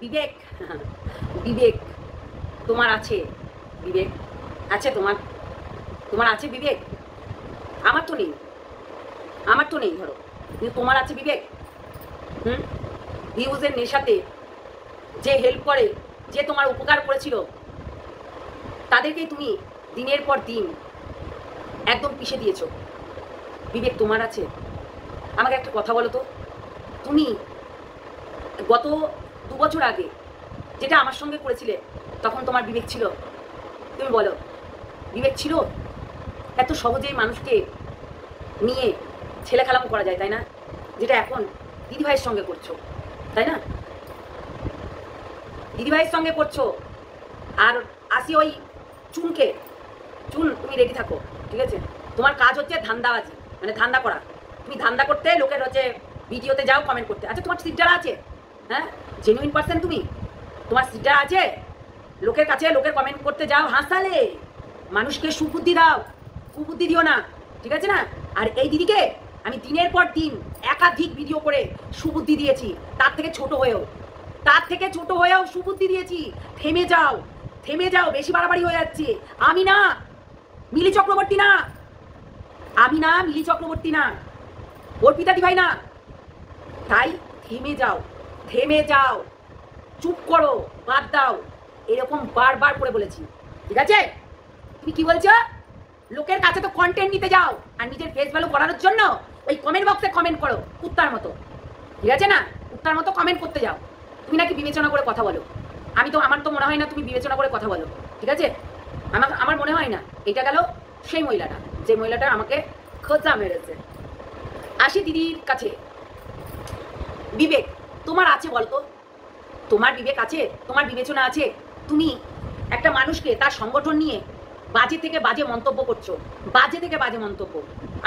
বিবেক বিবেক তোমার আছে? বিবেক আছে তোমার? তোমার আছে বিবেক? আমার তো নেই, আমার তো নেই ধরো, কিন্তু তোমার আছে বিবেক? ভিউজের নেশাতে যে হেল্প করে, যে তোমার উপকার করেছিল, তাদেরকেই তুমি দিনের পর দিন একদম পিষে দিয়েছো। বিবেক তোমার আছে? আমাকে একটা কথা বলো তো, তুমি গত 2 বছর আগে যেটা আমার সঙ্গে করেছিলে, তখন তোমার বিবেক ছিল? তুমি বলো, বিবেক ছিল? এত সহজেই মানুষকে নিয়ে ছেলে খেলাম করা যায়, তাই না? যেটা এখন দিদিভাইয়ের সঙ্গে করছো, তাই না? দিদিভাইয়ের সঙ্গে করছো। আর আসি ওই চুনকে, চুন তুমি রেডি থাকো, ঠিক আছে? তোমার কাজ হচ্ছে ধান্দাবাজি, মানে ধান্দা করা। তুমি ধান্দা করতে, লোকের হচ্ছে ভিডিওতে যাও কমেন্ট করতে। আচ্ছা তোমার সিটটা আছে? হ্যাঁ, জেনুইন পার্সন তুমি? তোমার সিটটা আছে? লোকের কাছে লোকের কমেন্ট করতে যাও, হাসালে মানুষকে সুবুদ্ধি দাও, কুবুদ্ধি দিও না, ঠিক আছে না? আর এই দিদিকে আমি দিনের পর দিন একাধিক ভিডিও করে সুবুদ্ধি দিয়েছি, তার থেকে ছোট হয়েও সুবুদ্ধি দিয়েছি। থেমে যাও, থেমে যাও, বেশি বাড়াবাড়ি হয়ে যাচ্ছে। আমি না মিলি চক্রবর্তী না, আমি না মিলি চক্রবর্তী না, অর্পিতা দি ভাই না। তাই থেমে যাও, থেমে যাও, চুপ করো, বাদ দাও। এরকম বারবার করে বলেছি, ঠিক আছে? তুমি কি বলছো? লোকের কাছে তো কন্টেন্ট নিতে যাও, আর নিজের ফেস ভ্যালু করানোর জন্য ওই কমেন্ট বক্সে কমেন্ট করো কুত্তার মতো, ঠিক আছে না? কুত্তার মতো কমেন্ট করতে যাও। তুমি নাকি বিবেচনা করে কথা বলো। আমার তো মনে হয় না তুমি বিবেচনা করে কথা বলো, ঠিক আছে? আমার মনে হয় না। এটা গেল সেই মহিলাটা, যে মহিলাটা আমাকে খোঁজা মেরেছে। আসি দিদির কাছে। বিবেক তোমার আছে বলতো? তোমার বিবেক আছে? তোমার বিবেচনা আছে? তুমি একটা মানুষকে তার সংগঠন নিয়ে বাজে থেকে বাজে মন্তব্য করছো, বাজে থেকে বাজে মন্তব্য।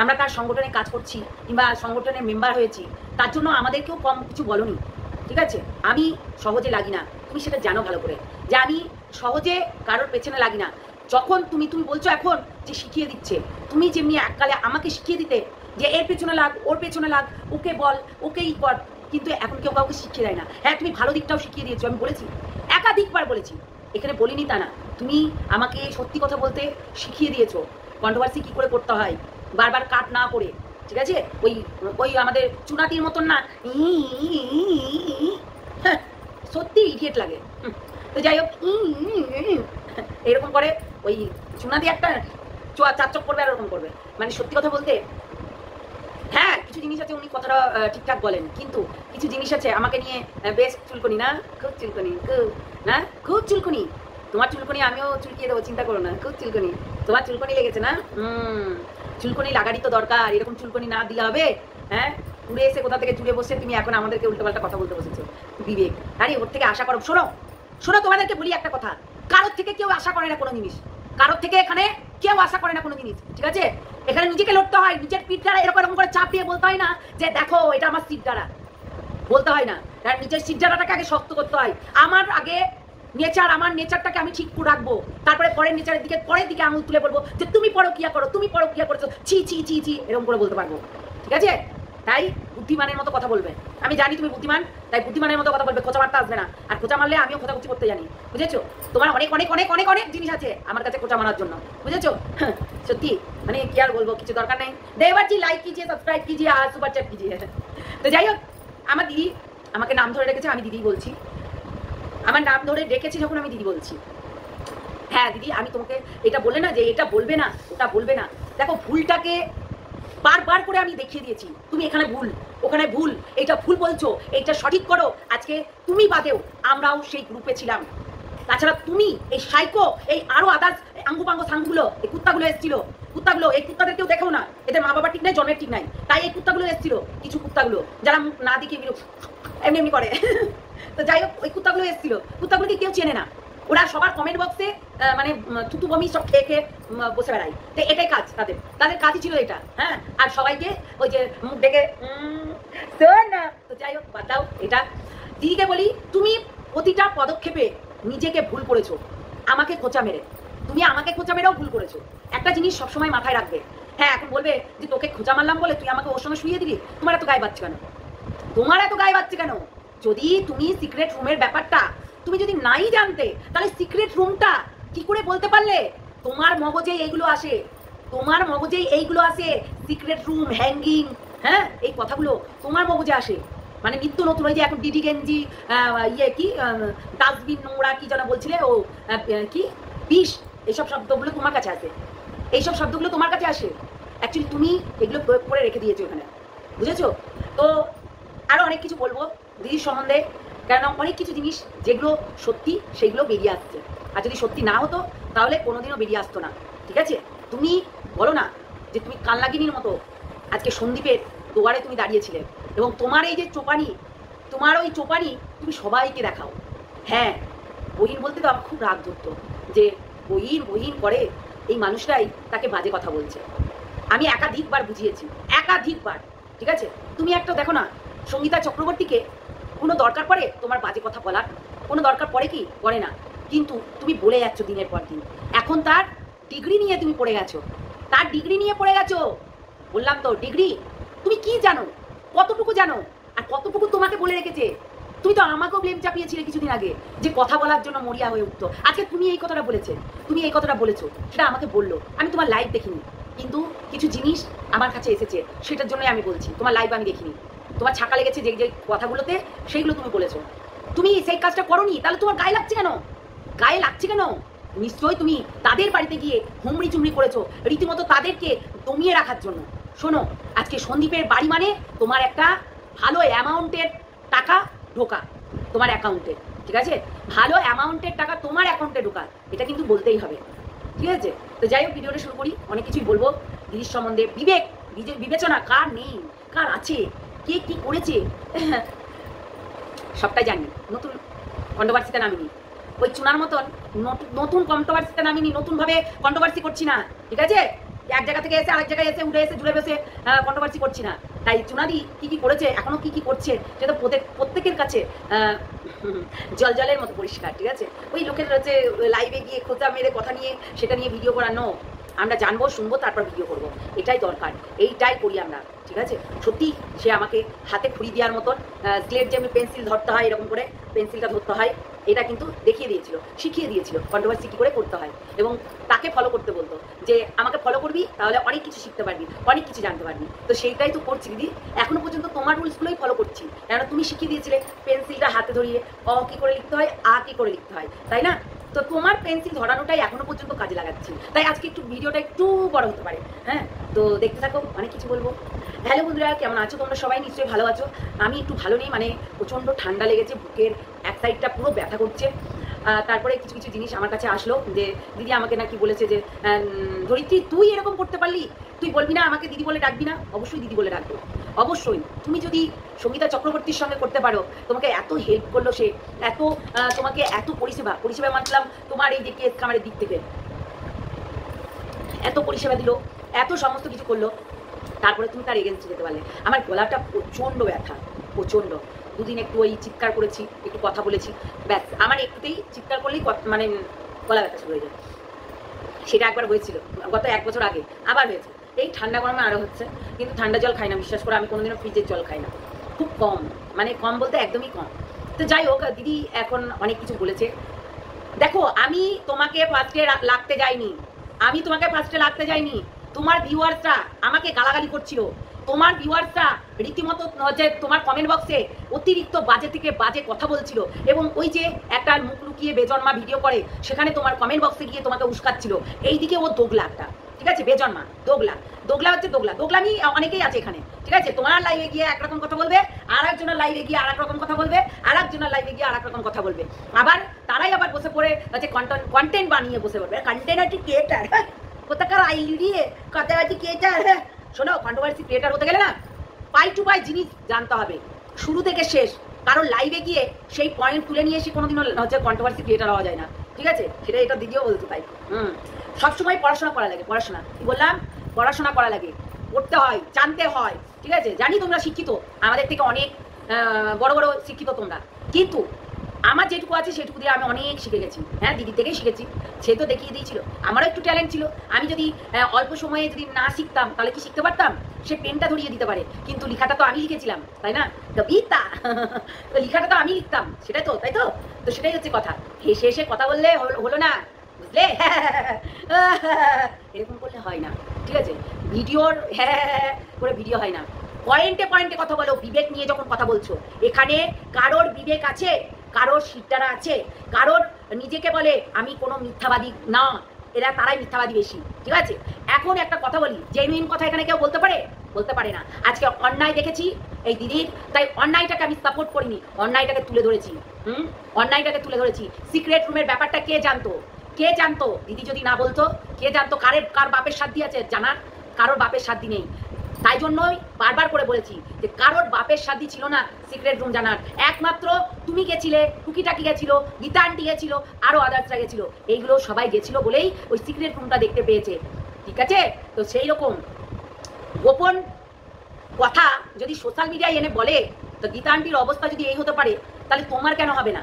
আমরা তার সংগঠনে কাজ করছি কিংবা সংগঠনের মেম্বার হয়েছি, তার জন্য আমাদেরকেও কম কিছু বলনি, ঠিক আছে? আমি সহজে লাগি না, তুমি সেটা জানো ভালো করে, যে আমি সহজে কারোর পেছনে লাগি না। যখন তুমি বলছো এখন যে শিখিয়ে দিচ্ছে, তুমি যেমনি এককালে আমাকে শিখিয়ে দিতে যে এর পেছনে লাগ, ওর পেছনে লাগ, ওকে বল, ওকে ই কর, কিন্তু এখন কেউ কাউকে শিখিয়ে দেয় না। হ্যাঁ, তুমি ভালো দিকটাও শিখিয়ে দিয়েছো, আমি বলেছি, একাধিকবার বলেছি, এখানে বলিনি তা না। তুমি আমাকে সত্যি কথা বলতে শিখিয়ে দিয়েছো, কন্ট্রোভার্সি কি করে করতে হয়, বারবার কাট না করে, ঠিক আছে? ওই ওই আমাদের চুনাতির মতন না, সত্যি ইডিয়েট লাগে। তো যাই হোক, এরকম করে ওই চুনাতি একটা চারচক করবে আর এরকম করবে। মানে সত্যি কথা বলতে, হ্যাঁ কিছু জিনিস আছে উনি কথাটা ঠিকঠাক বলেন, কিন্তু কিছু জিনিস আছে আমাকে নিয়ে বেশ চুলকনি না, খুব চুলকনি, খুব না, খুব চুলকনি। তোমার চুলকনি আমিও চুলকিয়ে দেবো, চিন্তা করো না। খুব চুলকনি, তোমার চুলকনি লেগেছে না? চুলকনি লাগারই তো দরকার, এরকম চুলকনি না দিলে হবে? হ্যাঁ, উড়ে এসে কোথা থেকে জুড়ে বসে তুমি এখন আমাদেরকে উল্টোপাল্টা কথা বলতে বসেছো। বিবেক, আরে ওর থেকে আশা করো। শোনো শোনো, তোমাদেরকে বলি একটা কথা, কারোর থেকে কেউ আশা করে না কোনো জিনিস, কারোর থেকে এখানে কেউ আশা করে না কোনো জিনিস, ঠিক আছে? এখানে নিজেকে লড়তে হয়, নিজের পিঠ দ্বারা এরকম করে চাপ দিয়ে বলতে হয় না যে দেখো এটা আমার সিট দ্বারা, বলতে হয় না। নিজের সিট দ্বারাটাকে আগে শক্ত করতে হয়। আমার আগে নেচার, আমার নেচারটাকে আমি ঠিক রাখবো, তারপরে পরের নেচারের দিকে, পরের দিকে আঙুল তুলে বলবো যে তুমি পরকিয়া করো, তুমি পরকিয়া করেছো, ছি ছি ছি ছি, এরকম করে বলতে পারবো, ঠিক আছে? তাই বুদ্ধিমানের মতো কথা বলবে। আমি জানি তুমি বুদ্ধিমান, তাই বুদ্ধিমানের মতো কথা বলবে, খোঁচা মারতে আসবে না। আর খোঁচা মারলে আমিও খোঁচাখুচি করতে জানি, বুঝেছো? তোমার অনেক অনেক অনেক অনেক অনেক জিনিস আছে আমার কাছে খোঁচা মারার জন্য, বুঝেছো? সত্যি মানে কি আর বলবো, কিছু দরকার নেই। দেবারজি লাইক कीजिए, সাবস্ক্রাইব कीजिए আর সুপার চ্যাট कीजिए। তো যাই হোক, আমার দিদি আমাকে নাম ধরে রেখেছে, আমি দিদি বলছি। আমার নাম ধরে রেখেছি যখন আমি দিদি বলছি। হ্যাঁ দিদি, আমি তোমাকে এটা বললে না যে এটা বলবে না, ওটা বলবে না। দেখো ভুলটাকে বারবার করে আমি দেখিয়ে দিয়েছি, তুমি এখানে ভুল, ওখানে ভুল, এইটা ভুল বলছো, এইটা সঠিক করো। আজকে তুমি বাদেও আমরাও সেই গ্রুপে ছিলাম। তাছাড়া তুমি এই সাইকো, এই আরো আদার্স আঙ্গুপাঙ্গ সাঙ্গুলো, এই কুত্তাগুলো এসেছিল, কুত্তাগুলো, এই কুত্তাদের কেউ দেখো না, এদের মা বাবা ঠিক নাই, জন্মের ঠিক নাই, তাই এই কুত্তাগুলো এসেছিল, কিছু কুত্তাগুলো যারা মুখ না দিকে এমনি এমনি করে। তো যাই হোক, ওই কুত্তাগুলো এসেছিল, কুত্তাগুলোকে কেউ চেনে না, ওরা সবার কমেন্ট বক্সে মানে থুতু বমি সব খেয়ে খেয়ে বসে বেড়ায়। তো এটাই কাজ তাদের, তাদের কাজই ছিল এটা। হ্যাঁ, আর সবাইকে ওই যে মুখ ডেকে না। তো যাই হোক, বাদ দাও এটা। দিদিকে বলি, তুমি প্রতিটা পদক্ষেপে নিজেকে ভুল করেছো, আমাকে খোঁচা মেরে, তুমি আমাকে খোঁচা মেরেও ভুল করেছো। একটা জিনিস সবসময় মাথায় রাখবে। হ্যাঁ, এখন বলবে যে তোকে খোঁচা মারলাম বলে তুই আমাকে ওর সঙ্গে শুয়ে দিবি, তোমার এত গায়ে বাজছে কেন? তোমার এত গায়ে বাজছে কেন? যদি তুমি সিক্রেট রুমের ব্যাপারটা তুমি যদি নাই জানতে, তাহলে সিক্রেট রুমটা কি করে বলতে পারলে? তোমার মগজে এইগুলো আসে, তোমার মগজে এইগুলো আসে, সিক্রেট রুম, হ্যাঙ্গিং, হ্যাঁ, এই কথাগুলো তোমার মগজে আসে। মানে নিত্য নতুন ওই যে এখন ডিডি গেঞ্জি, ইয়ে কি ডাস্টবিন, নোংরা কি যেন বলছিলে, ও কি বিষ, এইসব শব্দগুলো তোমার কাছে আসে, এইসব শব্দগুলো তোমার কাছে আসে। অ্যাকচুয়ালি তুমি এগুলো প্রয়োগ করে রেখে দিয়েছো এখানে, বুঝেছো? তো আরও অনেক কিছু বলবো দিদির সম্বন্ধে, কেন অনেক কিছু জিনিস যেগুলো সত্যি সেগুলো বেরিয়ে আসছে, আর যদি সত্যি না হতো তাহলে কোনোদিনও বেরিয়ে আসতো না, ঠিক আছে? তুমি বলো না যে তুমি কালনাগিনীর মতো আজকে সন্দীপের দুয়ারে তুমি দাঁড়িয়েছিলে, এবং তোমার এই যে চোপানি, তোমার ওই চোপানি তুমি সবাইকে দেখাও। হ্যাঁ, বহিন বলতে তো আমার খুব রাগ ধরতো যে বহিন বহিন করে, এই মানুষটাই তাকে বাজে কথা বলছে। আমি একাধিকবার বুঝিয়েছি, একাধিকবার, ঠিক আছে? তুমি একটা দেখো না, সঙ্গীতা চক্রবর্তীকে কোনো দরকার পড়ে তোমার বাজে কথা বলার? কোনো দরকার পড়ে কি? পড়ে না, কিন্তু তুমি বলে যাচ্ছ দিনের পর দিন। এখন তার ডিগ্রি নিয়ে তুমি পড়ে গেছো, তার ডিগ্রি নিয়ে পড়ে গেছো। বললাম তো ডিগ্রি, তুমি কি জানো, কতটুকু জানো, আর কতটুকু তোমাকে বলে রেখেছে? তুমি তো আমাকেও ব্লেম চাপিয়েছিলে কিছুদিন আগে যে কথা বলার জন্য মরিয়া হয়ে উঠতো। আজকে তুমি এই কথাটা বলেছে, তুমি এই কথাটা বলেছো, সেটা আমাকে বললো, আমি তোমার লাইভ দেখিনি, কিন্তু কিছু জিনিস আমার কাছে এসেছে, সেটার জন্যই আমি বলছি। তোমার লাইভ আমি দেখিনি, তোমার ছাকা লেগেছে যে যে কথাগুলোতে, সেইগুলো তুমি বলেছো। তুমি সেই কাজটা করোনি, তাহলে তোমার গায়ে লাগছে কেন? গায়ে লাগছে কেন? নিশ্চয়ই তুমি তাদের বাড়িতে গিয়ে হুমড়ি চুমড়ি করেছো, রীতিমতো তাদেরকে দমিয়ে রাখার জন্য। শোনো, আজকে সন্দীপের বাড়ি মানে তোমার একটা ভালো অ্যামাউন্টের টাকা ঢোকা তোমার অ্যাকাউন্টে, ঠিক আছে? ভালো অ্যামাউন্টের টাকা তোমার অ্যাকাউন্টে ঢোকা, এটা কিন্তু বলতেই হবে, ঠিক আছে? তো যাই হোক, ভিডিওটা শুরু করি। অনেক কিছুই বলবো দিদির সম্বন্ধে। বিবেক, বিবেচনা কার নেই, কার আছে, কে কি করেছে, সবটাই জানি। নতুন কন্ট্রোভার্সিতে নামিনি, ওই চুনার মতন নতুন কন্ট্রোভার্সিতে নামিনি, নতুনভাবে কন্ট্রোভার্সি করছি না, ঠিক আছে? এক জায়গা থেকে এসে আরেক জায়গায় এসে উঠে এসে জুড়ে বসে কন্ট্রোভার্সি করছি না। তাই চুনাদি কী কী করেছে, এখনও কী কী করছে, সেটা প্রত্যেকের কাছে জলের মতো পরিষ্কার, ঠিক আছে? ওই লোকের হচ্ছে লাইভে গিয়ে খোঁচা মেরে কথা নিয়ে সেটা নিয়ে ভিডিও করা, নো। আমরা জানবো, শুনবো, তারপর ভিডিও করবো, এটাই দরকার, এইটাই করি আমরা, ঠিক আছে? সত্যি সে আমাকে হাতে খুঁড়ি দেওয়ার মতন, স্লেট যেমনি পেন্সিল ধরতে হয় এরকম করে পেন্সিলটা ধরতে হয়, এটা কিন্তু দেখিয়ে দিয়েছিল, শিখিয়ে দিয়েছিল কন্ট্রোভার্সি কী করে করতে হয়, এবং তাকে ফলো করতে বলতো যে আমাকে ফলো করবি তাহলে অনেক কিছু শিখতে পারবি, অনেক কিছু জানতে পারবি। তো সেইটাই তো করছি দিদি, এখনো পর্যন্ত তোমার রুলসগুলোই ফলো করছি, কেননা তুমি শিখিয়ে দিয়েছিলে পেন্সিলটা হাতে ধরিয়ে অ কী করে লিখতে হয়, আ কী করে লিখতে হয়, তাই না? তো তোমার পেন্সিল ধরানোটাই এখনো পর্যন্ত কাজে লাগাচ্ছি, তাই আজকে একটু ভিডিওটা একটু বড় হতে পারে, হ্যাঁ? তো দেখতে থাকো, অনেক কিছু বলবো। হ্যালো বন্ধুরা, কেমন আছো তোমরা? সবাই নিশ্চয়ই ভালো আছো। আমি একটু ভালো নেই, মানে প্রচণ্ড ঠান্ডা লেগেছে, বুকের এক সাইডটা পুরো ব্যথা করছে। তারপরে কিছু কিছু জিনিস আমার কাছে আসলো যে দিদি আমাকে নাকি বলেছে যে ধরিত্রী তুই এরকম করতে পারলি, তুই বলবি না আমাকে দিদি বলে ডাকবি না? অবশ্যই দিদি বলে ডাকবো, অবশ্যই। তুমি যদি সঙ্গীতা চক্রবর্তীর সঙ্গে করতে পারো, তোমাকে এত হেল্প করলো সে, এত তোমাকে এত পরিষেবা মানলাম তোমার এই যে কেস কামারের দিক থেকে, এত পরিষেবা দিল, এত সমস্ত কিছু করলো, তারপরে তুমি তার এগেন্সে যেতে পারলে। আমার গলাটা প্রচণ্ড ব্যথা, প্রচণ্ড। দুদিন একটু ওই চিৎকার করেছি, একটু কথা বলেছি, ব্যাস। আমার একটুতেই চিৎকার করলেই মানে গলা ব্যথা শুরু হয়ে যায়। সেটা একবার হয়েছিল গত 1 বছর আগে, আবার হয়েছে। এই ঠান্ডা গরমে আরও হচ্ছে, কিন্তু ঠান্ডা জল খাই না, বিশ্বাস করে। আমি কোনোদিনও ফ্রিজের জল খাই না, খুব কম, মানে কম বলতে একদমই কম। তো যাই হোক, দিদি এখন অনেক কিছু বলেছে। দেখো, আমি তোমাকে ফার্স্টে লাগতে যাইনি, আমি তোমাকে ফার্স্টে লাগতে যাইনি। তোমার ভিউয়ার্সরা আমাকে গালাগালি করছিল, তোমার ভিউয়ার্সরা রীতিমতো হচ্ছে তোমার কমেন্ট বক্সে অতিরিক্ত বাজে থেকে বাজে কথা বলছিল, এবং ওই যে একটা মুখ লুকিয়ে বেজন্মা ভিডিও করে, সেখানে তোমার কমেন্ট বক্সে গিয়ে তোমাকে উস্কাচ্ছিল। এইদিকে ও দোগলা একটা, ঠিক আছে? বেজন্মা দোগলা হচ্ছে দোগলামি অনেকেই আছে এখানে, ঠিক আছে? তোমার লাইভে গিয়ে একরকম কথা বলবে, আর একজনের লাইভে গিয়ে আর এক রকম কথা বলবে, আর একজনের লাইভে গিয়ে আর এক রকম কথা বলবে। আবার তারাই আবার বসে পড়ে হচ্ছে কন্টেন্ট বানিয়ে বসে পড়বে। কন্টেন্ট হচ্ছে ক্রিয়েটার, কোথাকার আইলি দিয়ে কথা হচ্ছে ক্রিয়েটার। শোনো, কন্ট্রোভার্সি ক্রিয়েটার হতে গেলে না পাই টু পাই জিনিস জানতে হবে, শুরু থেকে শেষ। কারণ লাইভে গিয়ে সেই পয়েন্ট তুলে নিয়ে এসে কোনোদিনও হচ্ছে কন্ট্রোভার্সি ক্রিয়েটার হওয়া যায় না, ঠিক আছে? সেটা এটা দিদিও বলতে পাই। সবসময় পড়াশোনা করা লাগে, পড়াশোনা কি বললাম, পড়াশোনা করা লাগে, পড়তে হয়, জানতে হয়, ঠিক আছে? জানি তোমরা শিক্ষিত, আমাদের থেকে অনেক বড় বড় শিক্ষিত তোমরা, কিন্তু আমার যেটুকু আছে সেটুকু দিয়ে আমি অনেক শিখে গেছি। হ্যাঁ, দিদি থেকেই শিখেছি, সে তো দেখিয়ে দিয়েছিল। আমারও একটু ট্যালেন্ট ছিল, আমি যদি অল্প সময়ে যদি না শিখতাম তাহলে কি শিখতে পারতাম? সে পেনটা ধরিয়ে দিতে পারে, কিন্তু লেখাটা তো আমি লিখেছিলাম, তাই না? কবিতা তো লেখাটা তো আমি লিখতাম, সেটাই তো, তাই তো? তো সেটাই হচ্ছে কথা। হেসে হেসে কথা বললে হলো না, বুঝলে? এরকম করলে হয় না, ঠিক আছে? ভিডিওর হ্যাঁ করে ভিডিও হয় না, পয়েন্টে পয়েন্টে কথা বলো। বিবেক নিয়ে যখন কথা বলছো, এখানে কারোর বিবেক আছে, কারোর সিদ্ধারা আছে, কারোর নিজেকে বলে আমি কোনো মিথ্যাবাদী না, এরা তারাই মিথ্যাবাদী বেশি, ঠিক আছে? এখন একটা কথা বলি, জেনুইন কথা এখানে কেউ বলতে পারে? বলতে পারে না। আজকে অন্যায় দেখেছি এই দিদির, তাই অন্যায়টাকে আমি সাপোর্ট করিনি, অন্যায়টাকে তুলে ধরেছি। অন্যায়টাকে তুলে ধরেছি। সিক্রেট রুমের ব্যাপারটা কে জানতো? কে জানতো? দিদি যদি না বলতো কে জানতো? কার বাপের সাথী আছে জানার? কারোর বাপের সাথী নেই। তাই জন্যই বারবার করে বলেছি যে কারোর বাপের সাথী ছিল না সিক্রেট রুম জানার। একমাত্র তুমি গেছিলে, টুকিটাকি গেছিল, গীতা আন্টি গেছিল, আরো আদার্সরা গেছিল। এইগুলো সবাই গেছিল বলেই ওই সিক্রেট রুমটা দেখতে পেয়েছে, ঠিক আছে? তো সেই রকম গোপন কথা যদি সোশ্যাল মিডিয়ায় এনে বলে, তো গীতা আন্টির অবস্থা যদি এই হতে পারে, তাহলে তোমার কেন হবে না?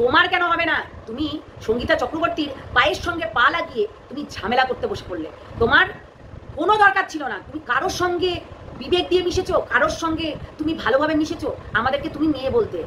তোমার কেন হবে না? তুমি সঙ্গীতা চক্রবর্তীর পায়ের সঙ্গে পা লাগিয়ে তুমি ঝামেলা করতে বসে পড়লে। তোমার কোনো দরকার ছিল না। তুমি কারোর সঙ্গে বিবেক দিয়ে মিশেছো, কারোর সঙ্গে তুমি ভালোভাবে মিশেছো। আমাদেরকে তুমি মেয়ে বলতে,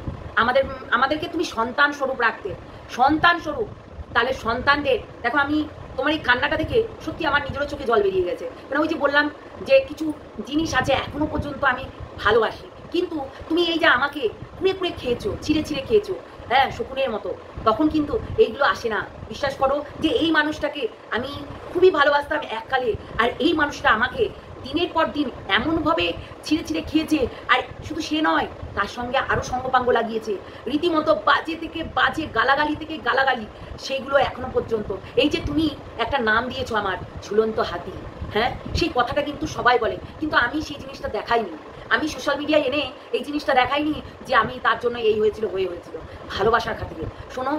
আমাদেরকে তুমি সন্তান স্বরূপ রাখতে, সন্তান স্বরূপ। তাহলে সন্তানদের দেখো, আমি তোমার এই কান্নাটা দেখে সত্যি আমার নিজেরও চোখে জল বেরিয়ে গেছে। মানে ওই যে বললাম যে কিছু জিনিস আছে এখনো পর্যন্ত আমি ভালোবাসি, কিন্তু তুমি এই যে আমাকে কুড়ে কুড়ে খেয়েছো, ছিঁড়ে ছিঁড়ে খেয়েছো, হ্যাঁ, শকুনের মতো, তখন কিন্তু এইগুলো আসে না। বিশ্বাস করো যে এই মানুষটাকে আমি খুবই ভালোবাসতাম এককালে, আর এই মানুষটা আমাকে দিনের পর দিন এমনভাবে ছিঁড়ে ছিঁড়ে খেয়েছে। আর শুধু সে নয়, তার সঙ্গে আরও সঙ্গপাঙ্গ লাগিয়েছে, রীতিমতো বাজে থেকে বাজে, গালাগালি থেকে গালাগালি, সেইগুলো এখনো পর্যন্ত। এই যে তুমি একটা নাম দিয়েছো আমার, ঝুলন্ত হাতি, হ্যাঁ, সেই কথাটা কিন্তু সবাই বলে, কিন্তু আমি সেই জিনিসটা দেখাইনি। আমি সোশ্যাল মিডিয়ায় এনে এই জিনিসটা দেখাইনি যে আমি তার জন্য এই হয়েছিল হয়েছিল। ভালোবাসার খাতিরে শোনো,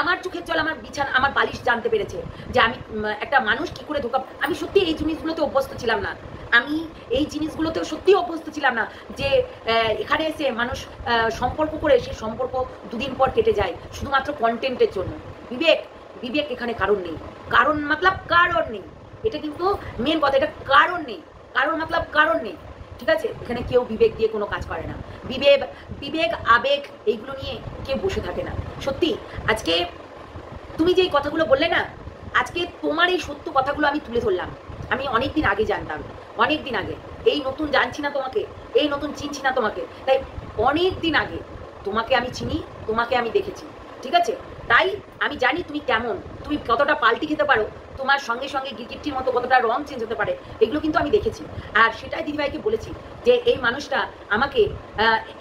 আমার চোখের জল আমার বিছানা, আমার বালিশ জানতে পেরেছে যে আমি একটা মানুষ কি করে ধোকা। আমি সত্যি এই জিনিসগুলোতে অভ্যস্ত ছিলাম না, আমি এই জিনিসগুলোতেও সত্যি অভ্যস্ত ছিলাম না যে এখানে এসে মানুষ সম্পর্ক করে সেই সম্পর্ক দুদিন পর কেটে যায় শুধুমাত্র কন্টেন্টের জন্য। বিবেক এখানে কারণ নেই, কারণ মতলব কারণ নেই, এটা কিন্তু মেন কথা। এটা কারণ নেই, কারণ মতলব কারণ নেই, ঠিক আছে? এখানে কেউ বিবেক দিয়ে কোনো কাজ করে না। বিবেক আবেগ এইগুলো নিয়ে কেউ বসে থাকে না। সত্যি আজকে তুমি যে কথাগুলো বললে না, আজকে তোমার এই সত্য কথাগুলো আমি তুলে ধরলাম। আমি অনেক দিন আগে জানতাম, অনেক দিন আগে। এই নতুন জানছি না তোমাকে, এই নতুন চিনছি না তোমাকে, তাই অনেক দিন আগে তোমাকে আমি চিনি, তোমাকে আমি দেখেছি, ঠিক আছে? তাই আমি জানি তুমি কেমন, তুমি কতটা পাল্টি খেতে পারো, তোমার সঙ্গে সঙ্গে গিরগিট্টির মতো কতটা রং চেঞ্জ হতে পারে, এগুলো কিন্তু আমি দেখেছি। আর সেটাই দিদিভাইকে বলেছি যে এই মানুষটা আমাকে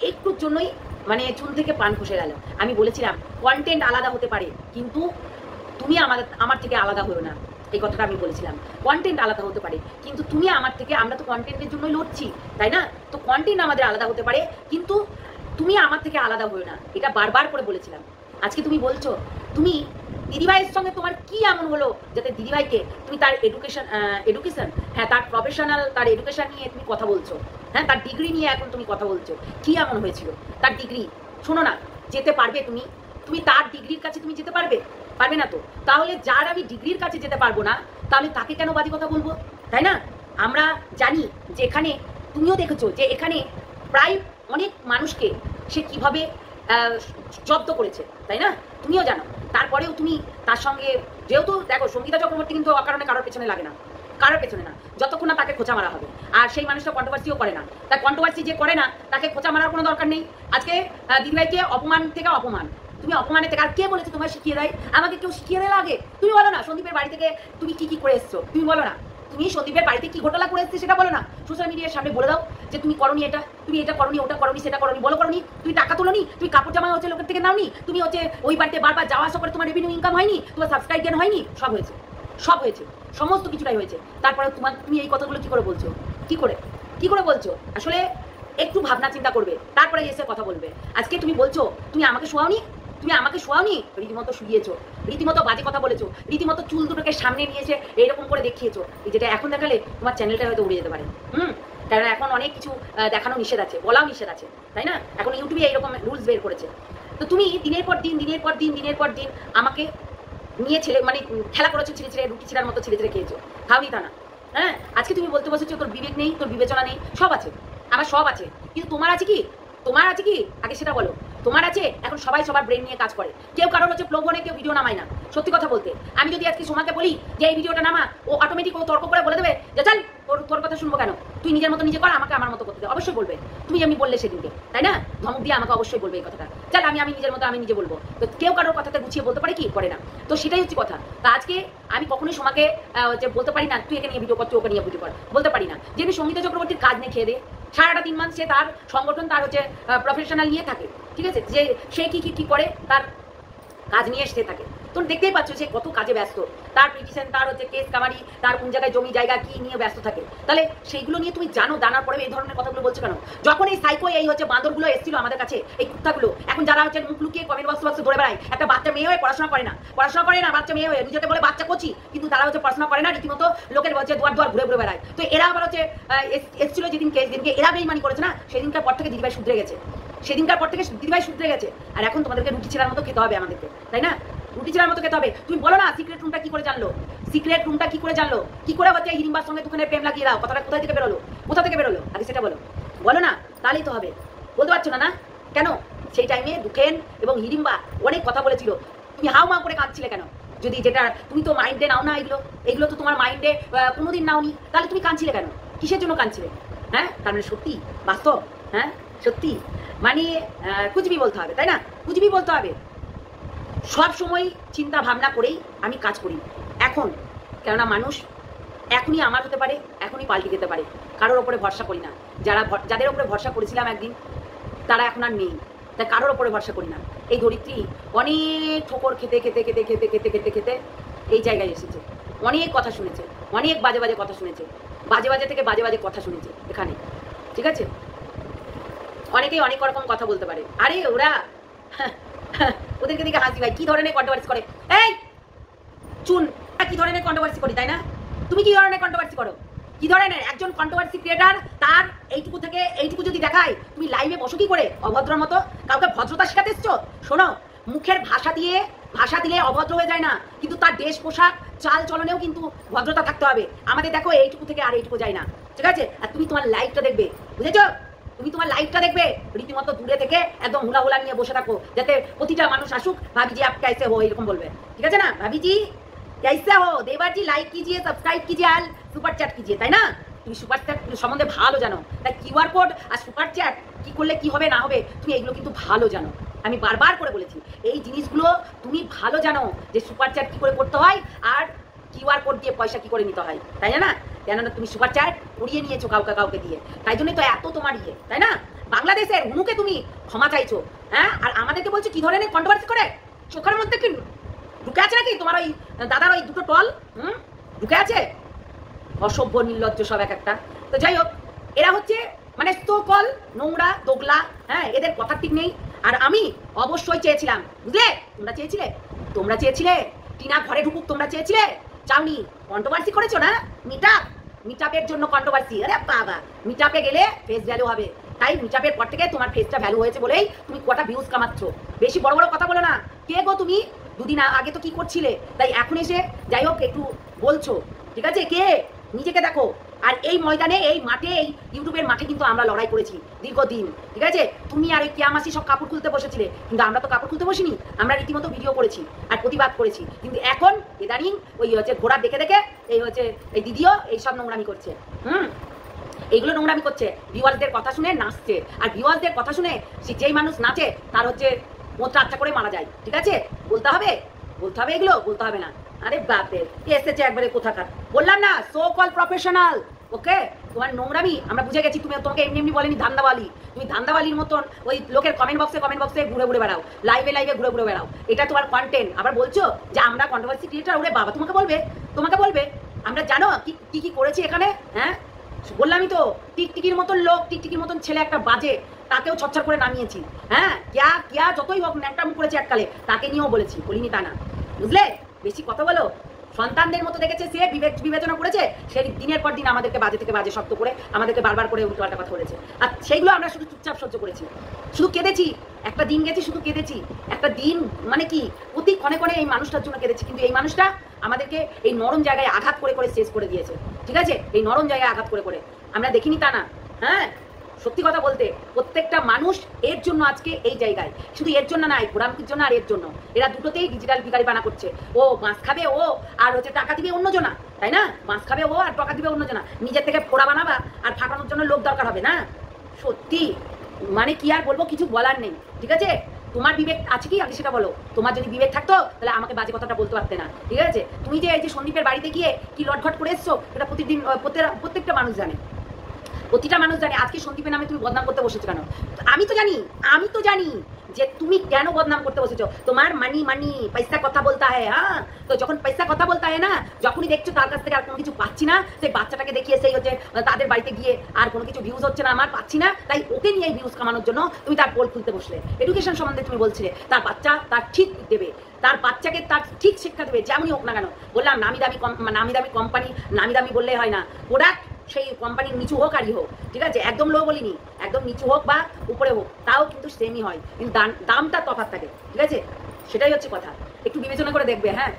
একটুর জন্যই মানে চুল থেকে পান খসে গেল। আমি বলেছিলাম কন্টেন্ট আলাদা হতে পারে, কিন্তু তুমি আমার থেকে আলাদা হয়েও না, এই কথাটা আমি বলেছিলাম। কন্টেন্ট আলাদা হতে পারে, কিন্তু তুমি আমার থেকে, আমরা তো কন্টেন্টের জন্যই লড়ছি, তাই না? তো কন্টেন্ট আমাদের আলাদা হতে পারে, কিন্তু তুমি আমার থেকে আলাদা হয়েও না, এটা বারবার করে বলেছিলাম। আজকে তুমি বলছো তুমি দিদিভাইয়ের সঙ্গে তোমার কি এমন হলো যাতে দিদিভাইকে তুমি তার এডুকেশন, হ্যাঁ, তার প্রফেশনাল, তার এডুকেশন নিয়ে তুমি কথা বলছো, হ্যাঁ, তার ডিগ্রি নিয়ে এখন তুমি কথা বলছো। কি এমন হয়েছিল তার ডিগ্রি? শোনো না, যেতে পারবে তুমি তার ডিগ্রির কাছে তুমি যেতে পারবে? পারবে না তো। তাহলে যার আমি ডিগ্রির কাছে যেতে পারবো না, তাহলে তাকে কেন বাজে কথা বলবো, তাই না? আমরা জানি যে এখানে তুমিও দেখেছো যে এখানে প্রায় অনেক মানুষকে সে কিভাবে জব্দ করেছে, তাই না? তুমিও জানো। তারপরেও তুমি তার সঙ্গে, যেহেতু দেখো সঙ্গীতা চক্রবর্তী কিন্তু অকারণে কারোর পেছনে লাগে না, কারোর পেছনে না, যতক্ষণ না তাকে খোঁচা মারা হবে। আর সেই মানুষটা কন্ট্রোভার্সিও করে না, তাই কন্ট্রোভার্সি যে করে না তাকে খোঁচা মারার কোনো দরকার নেই। আজকে দিদিভাইকে অপমান থেকে অপমান, তুমি অপমানের থেকে, আর কে বলেছে তোমার শিখিয়ে দেয়? আমাকে কেউ শিখিয়ে দেয় আগে? তুমি বলো না সন্দীপের বাড়ি থেকে তুমি কি করে এসছো, তুমি বলো না। তুমি সন্দীপের বাড়িতে কি ঘটনা করে এসছে সেটা বলো না, সোশ্যাল মিডিয়ার সামনে বলে দাও যে তুমি করনি এটা, তুমি এটা করনি, ওটা করনি, সেটা করনি, বলো করনি। তুমি টাকা তোলোনি, তুমি কাপড় জামা হচ্ছে লোকের থেকে নাওনি, তুমি হচ্ছে ওই বাড়িতে বারবার যাওয়া আসা করে তোমার রেভিনিউ ইনকাম হয়নি, তোমার সাবস্ক্রাইব জ্ঞান হয়নি, সব হয়েছে, সব হয়েছে, সমস্ত কিছুটাই হয়েছে। তারপরে তুমি এই কথাগুলো কি করে বলছো? কি করে বলছো? আসলে একটু ভাবনা চিন্তা করবে, তারপরে এসে কথা বলবে। আজকে তুমি বলছো তুমি আমাকে শোয়াওনি, রীতিমতো শুয়েছো, রীতিমতো বাজে কথা বলেছো, রীতিমতো চুল দুটোকে সামনে নিয়েছে এইরকম করে দেখিয়েছো। যেটা এখন দেখালে তোমার চ্যানেলটা হয়তো উড়ে যেতে পারে। কারণ এখন অনেক কিছু দেখানো নিষেধ আছে, বলাও নিষেধ আছে, তাই না? এখন ইউটিউবে এইরকম রুলস বের করেছে। তো তুমি দিনের পর দিন আমাকে নিয়ে ছেলে মানে খেলা করেছো, ছেলে রুটি ছিঁড়ার মতো ছেলে খেয়েছো, খাওনি তা না। হ্যাঁ, আজকে তুমি বলতে বসেছো তোর বিবেক নেই, তোর বিবেচনা নেই, সব আছে, আমার সব আছে, কিন্তু তোমার আছে কি? তোমার আছে কি আগে সেটা বলো। তোমার আছে? এখন সবাই সবার ব্রেন নিয়ে কাজ করে, কেউ কারোর হচ্ছে প্রলোভনে কেউ ভিডিও নামায় না। সত্যি কথা বলতে আমি যদি আজকে সোমাকে বলি যে এই ভিডিওটা নামা, ও অটোমেটিক ও তর্ক করে বলে দেবে যে চল তোর কথা শুনবো কেন, তুই নিজের মতো নিজে কর, আমাকে আমার মতো করতে দে। অবশ্যই বলবে, তুমি যেমনি বললে সেদিনকে, তাই না? ধমক দিয়ে আমাকে অবশ্যই বলবে এই কথাটা, চল আমি নিজের মতো আমি নিজে বলবো। তো কেউ কারোর কথাতে গুছিয়ে বলতে পারে কি? করে না। তো সেটাই হচ্ছে কথা। তা আজকে আমি কখনোই সোমাকে যে বলতে পারি না তুই একে নিয়ে ভিডিও কর, তুই ওকে নিয়ে ভিডিও কর, বলতে পারি না। যে আমি সঙ্গীতা চক্রবর্তীর কাজ নিয়ে খেয়ে দে সারাটা 3 মাস সে তার সংগঠন তার হচ্ছে প্রফেশনাল নিয়ে থাকে, ঠিক আছে, যে সে কি করে তার কাজ নিয়ে এসে থাকে। তোর দেখতেই পাচ্ছ সে কত কাজে ব্যস্ত, তার পিটিশন, তার হচ্ছে কেস কামারি, তার কোন জায়গায় জমি জায়গা কি নিয়ে ব্যস্ত থাকে। তাহলে সেইগুলো নিয়ে তুমি জানো, জানার পরে এই ধরনের কথাগুলো বলছো কেন? যখন এই সাইকো এই হচ্ছে বাঁদরগুলো এসেছিল আমাদের কাছে, এই কুত্তাগুলো, এখন যারা হচ্ছে মুখ লুকিয়ে কমেন্ট বক্সে ধরে বেড়ায়, একটা বাচ্চা মেয়ে হয়ে পড়াশোনা করে না, বাচ্চা মেয়ে হয়ে নিজেকে বলে বাচ্চা কোচি, কিন্তু তারা হচ্ছে পড়াশোনা করে না, রীতিমতো লোকের হচ্ছে দুয়ার ঘুরে বেড়ায়। তো এরা আবার হচ্ছে এসেছিল যেদিনকে এরা বেইমানি করেছে না, সেদিনকার পর থেকে দিদিভাই শুধরে গেছে, শুধরে গেছে। আর এখন তোমাদেরকে রুটি ছেঁড়ার মতো খেতে হবে আমাদেরকে, তাই না? রুটি ছেঁড়ার মতো খেতে হবে। তুমি বলো না সিক্রেট রুমটা কি করে জানলো, কি করে হচ্ছে হিড়িম্বার সঙ্গে দুখানে প্রেম লাগিয়ে দাও, কথাটা কোথা থেকে বেরোলো আগে সেটা বলো না, তাহলেই তো হবে। বলতে পারছো না? কেন? সেই টাইমে দুখেন এবং হিড়িম্বা অনেক কথা বলেছিল, তুমি হাউ মাউ করে কাঁদছিলে কেন? যদি যেটা তুমি তো মাইন্ডে নাও না, এগুলো তো তোমার মাইন্ডে কোনোদিন নাওনি, তাহলে তুমি কাঁদছিলে কেন? কিসের জন্য কাঁদছিলে? হ্যাঁ, তার মানে সত্যি বাস্তব, হ্যাঁ সত্যি মানে কুচবি বলতে হবে, তাই না? কুচবি বলতে হবে। সব সময় চিন্তা ভাবনা করেই আমি কাজ করি এখন, কেননা মানুষ এখনই আমার হতে পারে, এখনই পাল্টে যেতে পারে। কারোর ওপরে ভরসা করি না। যাদের ওপরে ভরসা করেছিলাম একদিন, তারা এখন আর নেই, তাই কারোর ওপরে ভরসা করি না। এই ধরিত্রী অনেক ঠোকর খেতে এই জায়গায় এসেছে, অনেক কথা শুনেছে, অনেক বাজে কথা শুনেছে, বাজে কথা শুনেছে এখানে, ঠিক আছে? অনেকেই অনেক রকম কথা বলতে পারে। আরে ওরা ওদেরকে দিকে হাসি ভাই, কি ধরনের কন্ট্রোভার্সি করে। এই চুন, কি ধরনের কন্ট্রোভার্সি করি, তাই না? তুমি কি ধরনের কন্ট্রোভার্সি করো? কি ধরনের একজন কন্ট্রোভার্সি ক্রিয়েটার, তার এইটুকু থেকে এইটুকু যদি দেখায়, তুমি লাইভে বসো কি করে অভদ্রর মতো? কাউকে ভদ্রতা শেখাতে এসছো? শোনো, মুখের ভাষা দিলে অভদ্র হয়ে যায় না, কিন্তু তার দেশ পোশাক চাল চলনেও কিন্তু ভদ্রতা থাকতে হবে। আমাদের দেখো এইটুকু থেকে আর এইটুকু যায় না, ঠিক আছে? আর তুমি তোমার লাইভটা দেখবে, বুঝেছো? তুমি তোমার লাইভটা দেখবে, রীতিমতো দূরে থেকে একদম হুলা নিয়ে বসে থাকো, যাতে প্রতিটা মানুষ আসুক ভাবিজি আপ कैसे हो এরকম বলবে, ঠিক আছে না? ভাবিজি कैसे हो, দেবাজি লাইক कीजिए, সাবস্ক্রাইব कीजिए আর সুপার চ্যাট कीजिए, তাই না? তুমি সুপার চ্যাট সম্বন্ধে ভালো জানো, তাই কিউআর কোড আর সুপার চ্যাট কি করলে কি হবে না হবে তুমি এগুলো কিন্তু ভালো জানো। আমি বারবার করে বলেছি এই জিনিসগুলো তুমি ভালো জানো, যে সুপার চ্যাট কি করে করতে হয় আর কিউআর কোড দিয়ে পয়সা কি করে নিতে হয়, তাই না? কেননা তুমি সুপার চ্যাট উড়িয়ে নিয়েছো কাউকে দিয়ে, তাই জন্যই তো এত তোমার তাই না? বাংলাদেশের হুনুকে তুমি ক্ষমা চাইছো, হ্যাঁ? আর আমাদেরকে বলছো কি ধরনের কন্ট্রোভার্সি করে? চোখের মধ্যে কি ঢুকে আছে নাকি তোমার ওই দাদার ওই দুটো টল? ঢুকে আছে? অসভ্য নির্লজ্জ সব একটা। তো যাই হোক, এরা হচ্ছে মানে কল নোংরা দোগলা, হ্যাঁ, এদের কথা ঠিক নেই। আর আমি অবশ্যই চেয়েছিলাম, বুঝলে? তোমরা চেয়েছিলে টিনা ঘরে ঢুকুক, তোমরা চেয়েছিলে, চাওনি। কন্ট্রোভার্সি করেছো না? মিটআপের জন্য কন্ট্রোভার্সি। আরে বাবা, মিটআপে গেলে ফেস ভ্যালু হবে, তাই মিটআপের পর থেকে তোমার ফেসটা ভ্যালু হয়েছে বলেই তুমি কটা ভিউজ কামাচ্ছ। বেশি বড় কথা বলো না। কে গো তুমি? দুদিন আগে তো কি করছিলে, তাই এখন এসে যাই হোক একটু বলছো, ঠিক আছে? কে? নিজেকে দেখো। আর এই ময়দানে, এই মাঠে, এই ইউটিউবের মাঠে কিন্তু আমরা লড়াই করেছি দীর্ঘদিন, ঠিক আছে? তুমি আর ওই কিয়ামাসি সব কাপড় খুলতে বসেছিলে, কিন্তু আমরা তো কাপড় খুলতে বসিনি, আমরা রীতিমতো ভিডিও করেছি আর প্রতিবাদ করেছি। কিন্তু এখন ইদানিং ওই হচ্ছে ঘোড়া দেখে এই হচ্ছে এই দিদিও এইসব নোংরামি করছে, এইগুলো নোংরামি করছে, ভিউয়ার্সদের কথা শুনে নাচছে। আর ভিউয়ার্সদের কথা শুনে যেই মানুষ নাচে তার হচ্ছে মোটা আচ্ছা করে মারা যায়, ঠিক আছে? বলতে হবে এগুলো, বলতে হবে না। আরে বাপরে, এসেছে একবারে কোথাকার, বললাম না সো কল প্রফেশনাল, ওকে? তোমার নোংরামি আমরা বুঝে গেছি। তোমাকে এমনি বলেনি ধান্দাবালি, তুমি ধান্দাবালির মতন ওই লোকের কমেন্ট বক্সে ঘুরে ঘুরে বেড়াও, লাইভে ঘুরে বেড়াও, এটা তোমার কন্টেন্ট। আবার বলছো যে আমরা কন্ট্রোভার্সি ক্রিয়েটার। ওরে বাবা, তোমাকে বলবে আমরা জানো কি করেছি এখানে, হ্যাঁ? বললামই তো, টিকটিকির মতন লোক, টিকটিকির মতন ছেলে একটা বাজে, তাকেও ছচ্ছর করে নামিয়েছি, হ্যাঁ? কিয়া যতই হোক ন্যাংটামি করেছে এককালে, তাকে নিয়েও বলিনি তা না, বুঝলে? বেশি কথা বলো। সন্তানদের মতো দেখেছে সে, বিবেচনা করেছে, সে দিনের পর দিন আমাদেরকে বাজে থেকে বাজে শব্দ করে আমাদেরকে বারবার করে উল্টোপাল্টা কথা বলেছে। আর সেইগুলো আমরা শুধু চুপচাপ সহ্য করেছি, শুধু কেঁদেছি। একটা দিন গেছে শুধু কেঁদেছি, একটা দিন মানে কি অতি ক্ষণে ক্ষণে এই মানুষটার জন্য কেঁদেছি, কিন্তু এই মানুষটা আমাদেরকে এই নরম জায়গায় আঘাত করে করে শেষ করে দিয়েছে। ঠিক আছে, এই নরম জায়গায় আঘাত করে করে আমরা দেখিনি তা না। হ্যাঁ, সত্যি কথা বলতে প্রত্যেকটা মানুষ এর জন্য আজকে এই জায়গায়, শুধু এর জন্য না, এই ঘোরামুখির জন্য আর এর জন্য, এরা দুটোতেই ডিজিটাল ভিখারি বানা করছে। ও মাছ খাবে ও, আর হচ্ছে টাকা দিবে অন্যজনা, তাই না? মাছ খাবে ও আর টাকা দিবে অন্যজনা, নিজের থেকে ফোড়া বানাবা আর ফাঁকানোর জন্য লোক দরকার হবে না। সত্যি মানে কি আর বলবো, কিছু বলার নেই। ঠিক আছে, তোমার বিবেক আছে কি আগে সেটা বলো। তোমার যদি বিবেক থাকতো তাহলে আমাকে বাজে কথাটা বলতে পারতে না। ঠিক আছে, তুমি যে এই যে সন্দীপের বাড়িতে গিয়ে কি লটঘট করে এসছো, এটা প্রতিদিন প্রত্যেকটা মানুষ জানে, প্রতিটা মানুষ জানে। আজকে সন্দীপের নামে তুমি বদনাম করতে বসেছো কেন? আমি তো জানি যে তুমি কেন বদনাম করতে বসেছো। তোমার মানি পয়সা কথা বলতা হয়। হ্যাঁ, তো যখন পয়সা কথা বলতা হয় না, যখনই দেখছো তার কাছ থেকে আর কোনো কিছু পাচ্ছি না, সেই বাচ্চাটাকে দেখিয়ে সেই হচ্ছে তাদের বাড়িতে গিয়ে আর কোনো কিছু ভিউজ হচ্ছে না, আমার পাচ্ছি না, তাই ওকে নিয়ে ভিউজ কামানোর জন্য তুমি তার পোল খুলতে বসলে। এডুকেশন সম্বন্ধে তুমি বলছিলে, তার বাচ্চা তার ঠিক দেবে, তার বাচ্চাকে তার ঠিক শিক্ষা দেবে, যেমনই হোক না কেন। বললাম নামি দামি কোম্পানি, নামি দামি বললে হয় না, প্রোডাক্ট সেই কোম্পানির নিচু হোক আর হোক। ঠিক আছে, একদম লো বলিনি, একদম নিচু হোক বা উপরে হোক, তাও কিন্তু সেমই হয়, কিন্তু দামটা তফাৎ থাকে। ঠিক আছে, সেটাই হচ্ছে কথা। একটু বিবেচনা করে দেখবে, হ্যাঁ,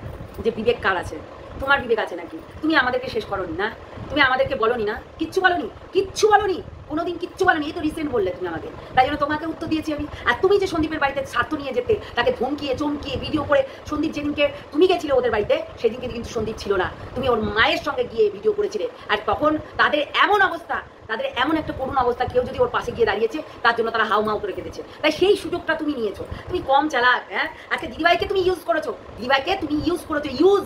যে বিবেক কার আছে। তোমার বিবেক আছে নাকি? তুমি আমাদেরকে শেষ করনি না, তুমি আমাদেরকে বলনি না, কিচ্ছু বলনি কোনোদিন, কিচ্ছু বলনি। এই তো রিসেন্ট বললে তুমি আমাকে, তাই জন্য তোমাকে উত্তর দিয়েছি আমি। আর তুমি যে সন্দীপের বাড়িতে স্বার্থ নিয়ে যেতে, তাকে ধমকিয়ে চমকিয়ে ভিডিও করে, সন্দীপ যেদিনকে তুমি গেছিলে ওদের বাড়িতে, সেদিনকে কিন্তু সন্দীপ ছিল না, তুমি ওর মায়ের সঙ্গে গিয়ে ভিডিও করেছিলে। আর তখন তাদের এমন অবস্থা, তাদের এমন একটা করুণ অবস্থা, কেউ যদি ওর পাশে গিয়ে দাঁড়িয়েছে তার জন্য তারা হাউমাউ করে কেঁদেছে। তাই সেই সুযোগটা তুমি নিয়েছো। তুমি কম চালাক। হ্যাঁ, আজকে দিদিভাইকে তুমি ইউজ করেছো, ইউজ,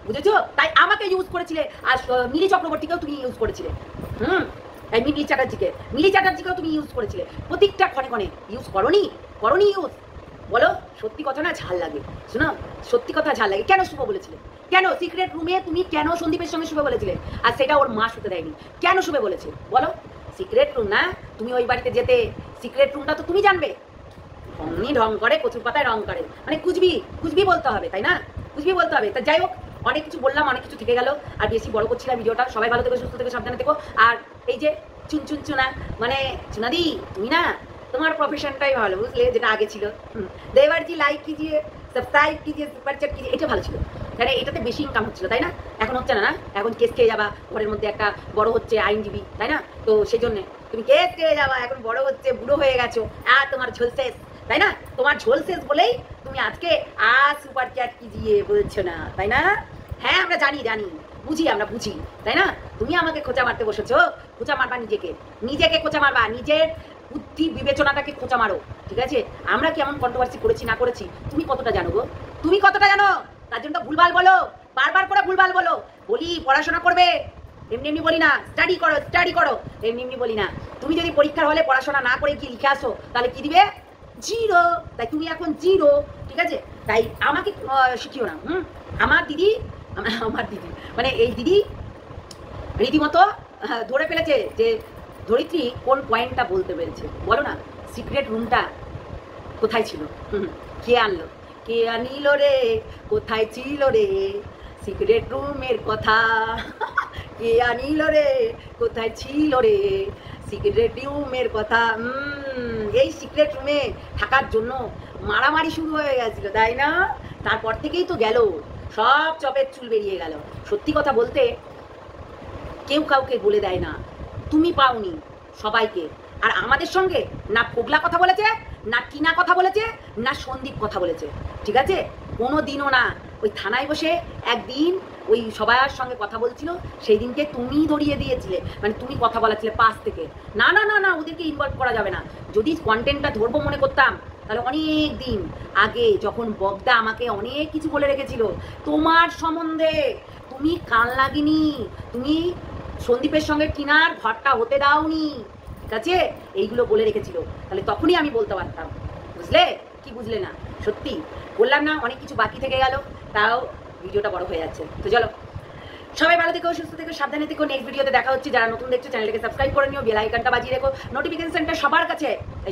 বুঝেছো? তাই আমাকে ইউজ করেছিলে, আর মিলি চক্রবর্তীকেও তুমি ইউজ করেছিলে। মিলি চ্যাটার্জিকেও তুমি ইউজ করেছিলে। প্রত্যেকটা ক্ষণে ক্ষণে ইউজ করনি ইউজ। বলো, সত্যি কথা না ঝাল লাগে, শোনো, সত্যি কথা ঝাল লাগে। কেন শুভ বলেছিলে? কেন সিক্রেট রুমে তুমি কেন সন্দীপের সঙ্গে শুভে বলেছিলে? আর সেটা ওর মা শুতে দেয়নি। কেন শুভে বলেছে বলো? সিক্রেট রুম না, তুমি ওই বাড়িতে যেতে, সিক্রেট রুমটা তো তুমি জানবে। অমনি ঢং করে, কচুর পাতায় রং করে, মানে কুচবি বলতে হবে, তাই না? কুচবি বলতে হবে। তা যাই হোক, অনেক কিছু বললাম, অনেক কিছু থেকে গেল, আর বেশি বড় করছিলাম ভিডিওটা। সবাই ভালো থেকো, সুস্থ থেকো, সাবধানে থেকো। আর এই যে চুনা মানে চুনাদি, তুমি না, তোমার প্রফেশনটাই ভালো, বুঝলে, যেটা আগে ছিল। দেবারজি লাইক কিজিয়ে, সাবস্ক্রাইব কিজিয়ে, সুপার চ্যাট কিজিয়ে, এটা ভালো ছিল। কারণ এটাতে বেশি ইনকাম হচ্ছিল, তাই না? এখন হচ্ছে না, এখন কেস খেয়ে যাবা, ঘরের মধ্যে একটা বড় হচ্ছে আইনজীবী, তাই না? তো সেই জন্য তুমি কেস খেয়ে যাবা, এখন বড় হচ্ছে, বুড়ো হয়ে গেছো, আর তোমার ঝোল শেষ, তাই না? তোমার ঝোল শেষ বলেই তুমি আজকে সুপার চ্যাট কিজিয়ে বলছো না, তাই না? হ্যাঁ, আমরা জানি, আমরা বুঝি, তাই না? তুমি আমাকে খোঁচা মারতে বসেছো। খোঁচা মারবা নিজেকে খোঁচা মারবা, নিজের বুদ্ধি বিবেচনাটাকে খোঁচা মারো। ঠিক আছে, আমরা কেমন কন্ট্রোভার্সি করেছি না করেছি তুমি কতটা জানো গো? তুমি কতটা জানো? তার জন্য ভুলভাল বলো, বারবার করে ভুলভাল বলো। বলি পড়াশোনা করবে, এমনি বলি না। স্টাডি করো, এমনি বলি না। তুমি যদি পরীক্ষার হলে পড়াশোনা না করে কি লিখে আসো, তাহলে কি দিবে? 0। তাই তুমি এখন 0। ঠিক আছে, তাই আমাকে শিখিও না। আমার দিদি মানে এই দিদি রীতিমতো ধরে ফেলেছে যে ধরিত্রী কোন পয়েন্টটা বলতে পেরেছে। বলো না, সিক্রেট রুমটা কোথায় ছিল? কে আনলো, কে আনিল রে, কোথায় ছিল রে সিক্রেট রুমের কথা? কে আনিল রে, কোথায় ছিল রে সিক্রেট রুমের কথা? এই সিক্রেট রুমে থাকার জন্য মারামারি শুরু হয়ে গেছিল, তাই না? তারপর থেকেই তো গেল, সব চপের চুল বেরিয়ে গেল। সত্যি কথা বলতে কেউ কাউকে বলে দেয় না, তুমি পাওনি সবাইকে। আর আমাদের সঙ্গে না পোগলা কথা বলেছে, না টিনা কথা বলেছে, না সন্দীপ কথা বলেছে। ঠিক আছে, কোনো দিনও না। ওই থানায় বসে একদিন ওই সবার সঙ্গে কথা বলছিল, সেই দিনকে তুমি ধরিয়ে দিয়েছিলে, মানে তুমি কথা বলাছিলে পাশ থেকে। না, ওদেরকে ইনভলভ করা যাবে না। যদি কন্টেন্টটা ধরবো মনে করতাম, তাহলে অনেক দিন আগে, যখন বগদা আমাকে অনেক কিছু বলে রেখেছিল তোমার সম্বন্ধে, তুমি কান লাগিনি, তুমি সন্দীপের সঙ্গে টিনার ঘরটা হতে দাওনি, ঠিক আছে, এইগুলো বলে রেখেছিল, তাহলে তখনই আমি বলতে পারতাম। বুঝলে কি বুঝলে না? সত্যি বললাম না, অনেক কিছু বাকি থেকে গেল, তাও ভিডিওটা বড় হয়ে যাচ্ছে। তো চলো, সবাই ভালো থেকো, সুস্থ থেকো, সাবধানে থেকো। নেক্সট ভিডিওতে দেখা হচ্ছে। যারা নতুন দেখছো চ্যানেলটাকে সাবস্ক্রাইব করে নিও, বেল আইকনটা বাজিয়ে রেখো, নোটিফিকেশনটা সবার কাছে,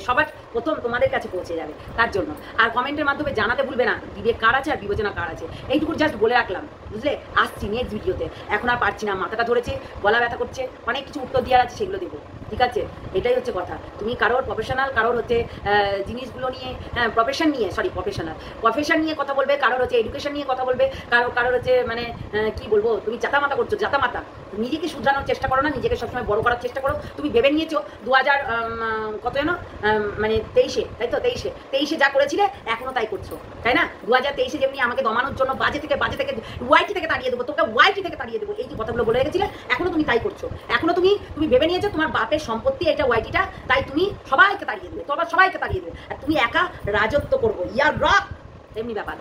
সবার প্রথম তোমাদের কাছে পৌঁছে যাবে তার জন্য। আর কমেন্টের মাধ্যমে জানাতে ভুলবে না বিবেক কার আছে আর বিবেচনা কার আছে। এইটুকু জাস্ট বলে রাখলাম, বুঝলে? আসছি নেক্সট ভিডিওতে। এখন আর পারছি না, মাথাটা ধরেছে, গলা ব্যথা করছে, অনেক কিছু উত্তর দেওয়ার আছে, সেগুলো দেবো। ঠিক আছে, এটাই হচ্ছে কথা। তুমি কারোর প্রফেশনাল, কারোর হচ্ছে জিনিসগুলো নিয়ে, প্রফেশন নিয়ে কথা বলবে, কারোর হচ্ছে এডুকেশন নিয়ে কথা বলবে, কারোর হচ্ছে মানে কি বলবো, তুমি জাতামাতা করছো, জাতামাতা। নিজেকে শুধরানোর চেষ্টা করো না, নিজেকে সবসময় বড় করার চেষ্টা করো। তুমি ভেবে নিয়েছো 2000 কত যেন মানে 23-এ, তাই তো 23-এ যা করেছিলে এখনো তাই করছো, তাই না? 2023-এ যেমনি আমাকে দমানোর জন্য বাজে থেকে ওয়াইটি থেকে তাড়িয়ে দেবো, তোকে ওয়াইটি থেকে তাড়িয়ে দেবো, এই যে কথাগুলো বলে রেখেছিলে, এখনো তুমি তাই করছো। এখনো তুমি ভেবে নিয়েছো তোমার বাপের সম্পত্তি এটা ওয়াইটিটা, তাই তুমি সবাইকে তাড়িয়ে দেবে, তোমার সবাইকে তাড়িয়ে দেবে, আর তুমি একা রাজত্ব করবো। ইয়ার রক এমনি ব্যাপার,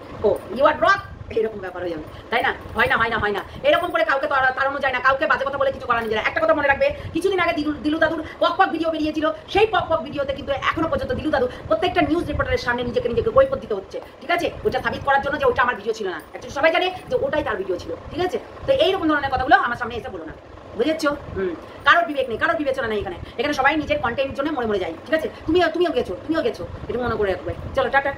ইউ আর রক, এরকম ব্যাপার হয়ে যাবে, তাই না? হয় না এরকম করে কাউকে তাড়ানো যায় না, কাউকে বাজে কথা বলে কিছু করানো যায় না। একটা কথা মনে রাখবে, কিছুদিন আগে দিলু দাদুর পক ভিডিও বেরিয়েছিল, সেই পক ভিডিওতে কিন্তু এখনো পর্যন্ত দিলু দাদু প্রত্যেকটা নিউজ রিপোর্টারের সামনে নিজেকে কৈফত দিতে হচ্ছে, ঠিক আছে? ওটা সাবিত করার জন্য যে ওটা আমার ভিডিও ছিল না, অ্যাকচুয়ালি সবাই জানে যে ওটাই তার ভিডিও ছিল, ঠিক আছে? তো এইরকম ধরনের কথাগুলো আমার সামনে এসে বলো না, বুঝেছ? কারোর বিবেক নেই, কারোর বিবেচনা নেই এখানে সবাই নিজের কন্টেন্টের জন্য মরে যায়, ঠিক আছে? তুমিও গেছো, এটা মনে করে রাখবে। চলো টাটা।